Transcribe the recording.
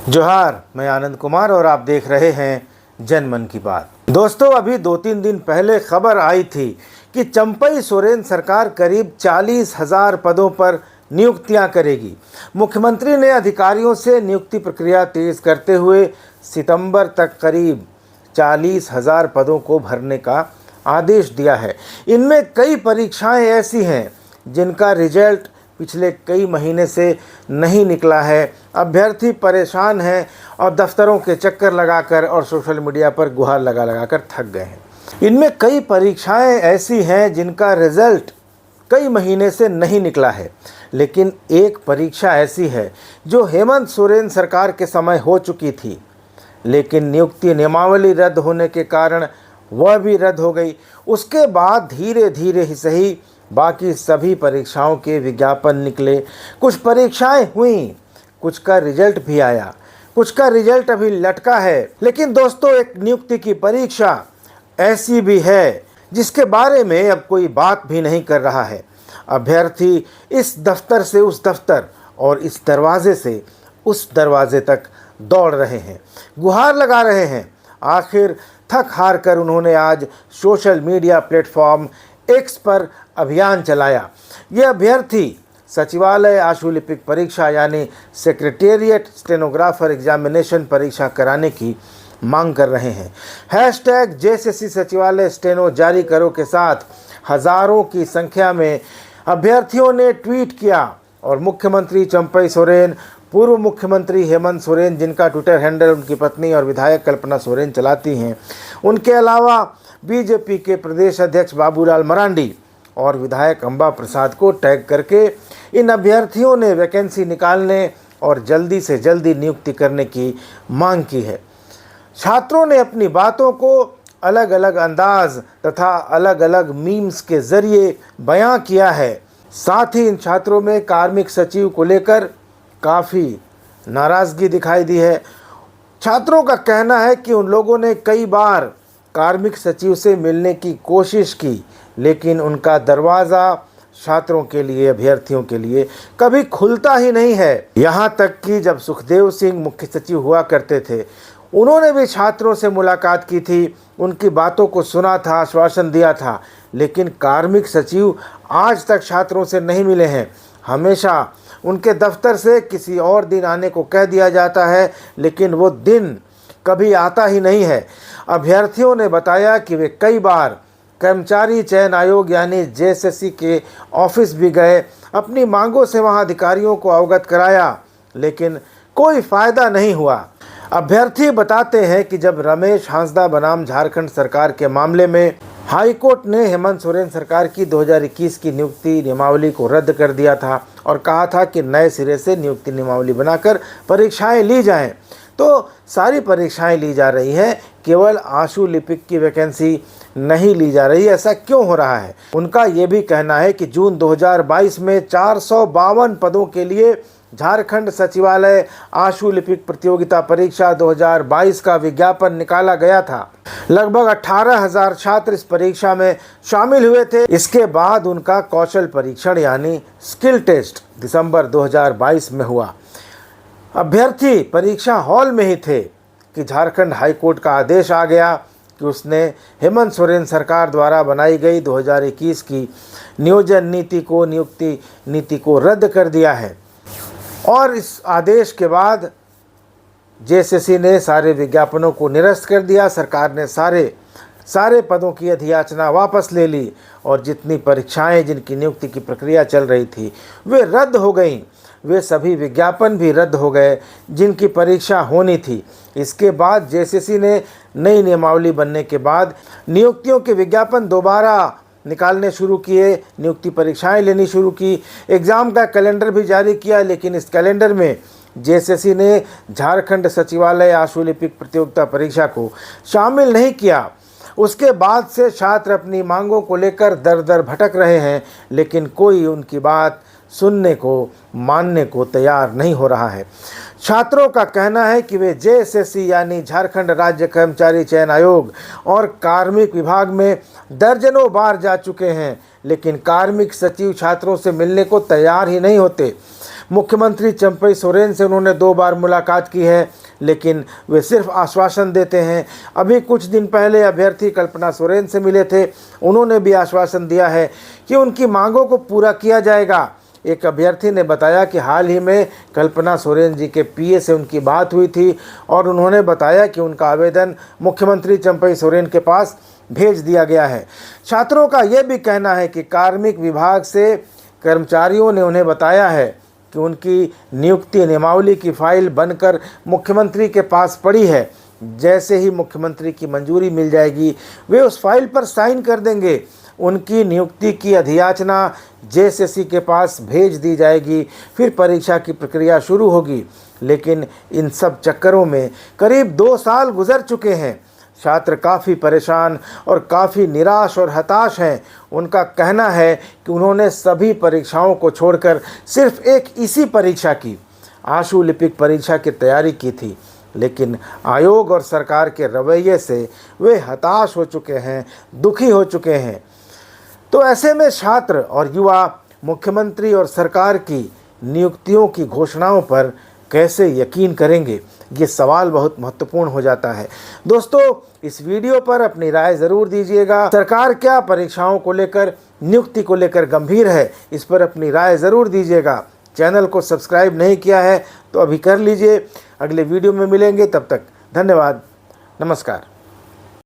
जोहार, मैं आनंद कुमार और आप देख रहे हैं जनमन की बात। दोस्तों, अभी 2-3 दिन पहले खबर आई थी कि चंपई सोरेन सरकार करीब 40,000 पदों पर नियुक्तियां करेगी। मुख्यमंत्री ने अधिकारियों से नियुक्ति प्रक्रिया तेज करते हुए सितंबर तक करीब 40,000 पदों को भरने का आदेश दिया है। इनमें कई परीक्षाएं ऐसी हैं जिनका रिजल्ट पिछले कई महीने से नहीं निकला है। अभ्यर्थी परेशान हैं और दफ्तरों के चक्कर लगाकर और सोशल मीडिया पर गुहार लगा कर थक गए हैं। इनमें कई परीक्षाएं ऐसी हैं जिनका रिजल्ट कई महीने से नहीं निकला है, लेकिन एक परीक्षा ऐसी है जो हेमंत सोरेन सरकार के समय हो चुकी थी, लेकिन नियुक्ति नियमावली रद्द होने के कारण वह भी रद्द हो गई। उसके बाद धीरे धीरे ही सही बाकी सभी परीक्षाओं के विज्ञापन निकले। कुछ परीक्षाएं हुई, कुछ का रिजल्ट भी आया, कुछ का रिजल्ट अभी लटका है। लेकिन दोस्तों, एक नियुक्ति की परीक्षा ऐसी भी है जिसके बारे में अब कोई बात भी नहीं कर रहा है। अभ्यर्थी इस दफ्तर से उस दफ्तर और इस दरवाजे से उस दरवाजे तक दौड़ रहे हैं, गुहार लगा रहे हैं। आखिर थक हार कर उन्होंने आज सोशल मीडिया प्लेटफॉर्म एक्स पर अभियान चलाया। ये अभ्यर्थी सचिवालय आशुलिपिक परीक्षा यानी सेक्रेटेरिएट स्टेनोग्राफर एग्जामिनेशन परीक्षा कराने की मांग कर रहे हैं। हैशटैग जेएसएससी सचिवालय स्टेनो जारी करो के साथ हजारों की संख्या में अभ्यर्थियों ने ट्वीट किया और मुख्यमंत्री चंपई सोरेन, पूर्व मुख्यमंत्री हेमंत सोरेन जिनका ट्विटर हैंडल उनकी पत्नी और विधायक कल्पना सोरेन चलाती हैं, उनके अलावा बीजेपी के प्रदेश अध्यक्ष बाबूलाल मरांडी और विधायक अंबा प्रसाद को टैग करके इन अभ्यर्थियों ने वैकेंसी निकालने और जल्दी से जल्दी नियुक्ति करने की मांग की है। छात्रों ने अपनी बातों को अलग अलग अंदाज तथा अलग अलग मीम्स के जरिए बयां किया है। साथ ही इन छात्रों में कार्मिक सचिव को लेकर काफ़ी नाराज़गी दिखाई दी है। छात्रों का कहना है कि उन लोगों ने कई बार कार्मिक सचिव से मिलने की कोशिश की, लेकिन उनका दरवाज़ा छात्रों के लिए, अभ्यर्थियों के लिए कभी खुलता ही नहीं है। यहाँ तक कि जब सुखदेव सिंह मुख्य सचिव हुआ करते थे, उन्होंने भी छात्रों से मुलाकात की थी, उनकी बातों को सुना था, आश्वासन दिया था, लेकिन कार्मिक सचिव आज तक छात्रों से नहीं मिले हैं। हमेशा उनके दफ्तर से किसी और दिन आने को कह दिया जाता है, लेकिन वो दिन कभी आता ही नहीं है। अभ्यर्थियों ने बताया कि वे कई बार कर्मचारी चयन आयोग यानी जेएसएससी के ऑफिस भी गए, अपनी मांगों से वहां अधिकारियों को अवगत कराया, लेकिन कोई फ़ायदा नहीं हुआ। अभ्यर्थी बताते हैं कि जब रमेश हांसदा बनाम झारखंड सरकार के मामले में हाईकोर्ट ने हेमंत सोरेन सरकार की 2021 की नियुक्ति नियमावली को रद्द कर दिया था और कहा था कि नए सिरे से नियुक्ति नियमावली बनाकर परीक्षाएं ली जाएं, तो सारी परीक्षाएं ली जा रही हैं, केवल आशुलिपिक की वैकेंसी नहीं ली जा रही। ऐसा क्यों हो रहा है? उनका ये भी कहना है कि जून 2022 में 452 पदों के लिए झारखंड सचिवालय आशुलिपिक प्रतियोगिता परीक्षा 2022 का विज्ञापन निकाला गया था। लगभग 18,000 छात्र इस परीक्षा में शामिल हुए थे। इसके बाद उनका कौशल परीक्षण यानी स्किल टेस्ट दिसंबर 2022 में हुआ। अभ्यर्थी परीक्षा हॉल में ही थे कि झारखंड हाईकोर्ट का आदेश आ गया कि उसने हेमंत सोरेन सरकार द्वारा बनाई गई 2021 की नियोजन नीति को, नियुक्ति नीति को रद्द कर दिया है। और इस आदेश के बाद जेएसएससी ने सारे विज्ञापनों को निरस्त कर दिया। सरकार ने सारे पदों की अधियाचना वापस ले ली और जितनी परीक्षाएं जिनकी नियुक्ति की प्रक्रिया चल रही थी वे रद्द हो गईं। वे सभी विज्ञापन भी रद्द हो गए जिनकी परीक्षा होनी थी। इसके बाद जेएसएससी ने नई नियमावली बनने के बाद नियुक्तियों के विज्ञापन दोबारा निकालने शुरू किए, नियुक्ति परीक्षाएं लेनी शुरू की, एग्ज़ाम का कैलेंडर भी जारी किया, लेकिन इस कैलेंडर में जेएसएससी ने झारखंड सचिवालय आशुलिपिक प्रतियोगिता परीक्षा को शामिल नहीं किया। उसके बाद से छात्र अपनी मांगों को लेकर दर दर भटक रहे हैं, लेकिन कोई उनकी बात सुनने को, मानने को तैयार नहीं हो रहा है। छात्रों का कहना है कि वे जेएसएससी यानी झारखंड राज्य कर्मचारी चयन आयोग और कार्मिक विभाग में दर्जनों बार जा चुके हैं, लेकिन कार्मिक सचिव छात्रों से मिलने को तैयार ही नहीं होते। मुख्यमंत्री चंपई सोरेन से उन्होंने 2 बार मुलाकात की है, लेकिन वे सिर्फ आश्वासन देते हैं। अभी कुछ दिन पहले अभ्यर्थी कल्पना सोरेन से मिले थे, उन्होंने भी आश्वासन दिया है कि उनकी मांगों को पूरा किया जाएगा। एक अभ्यर्थी ने बताया कि हाल ही में कल्पना सोरेन जी के पीए से उनकी बात हुई थी और उन्होंने बताया कि उनका आवेदन मुख्यमंत्री चंपई सोरेन के पास भेज दिया गया है। छात्रों का यह भी कहना है कि कार्मिक विभाग से कर्मचारियों ने उन्हें बताया है कि उनकी नियुक्ति नियमावली की फाइल बनकर मुख्यमंत्री के पास पड़ी है। जैसे ही मुख्यमंत्री की मंजूरी मिल जाएगी, वे उस फाइल पर साइन कर देंगे। उनकी नियुक्ति की अधियाचना जेएसएससी के पास भेज दी जाएगी, फिर परीक्षा की प्रक्रिया शुरू होगी। लेकिन इन सब चक्करों में करीब 2 साल गुजर चुके हैं। छात्र काफ़ी परेशान और काफ़ी निराश और हताश हैं। उनका कहना है कि उन्होंने सभी परीक्षाओं को छोड़कर सिर्फ एक इसी परीक्षा की, आशु लिपिक परीक्षा की तैयारी की थी, लेकिन आयोग और सरकार के रवैये से वे हताश हो चुके हैं, दुखी हो चुके हैं। तो ऐसे में छात्र और युवा मुख्यमंत्री और सरकार की नियुक्तियों की घोषणाओं पर कैसे यकीन करेंगे, ये सवाल बहुत महत्वपूर्ण हो जाता है। दोस्तों, इस वीडियो पर अपनी राय ज़रूर दीजिएगा। सरकार क्या परीक्षाओं को लेकर, नियुक्ति को लेकर गंभीर है, इस पर अपनी राय ज़रूर दीजिएगा। चैनल को सब्सक्राइब नहीं किया है तो अभी कर लीजिए। अगले वीडियो में मिलेंगे, तब तक धन्यवाद, नमस्कार।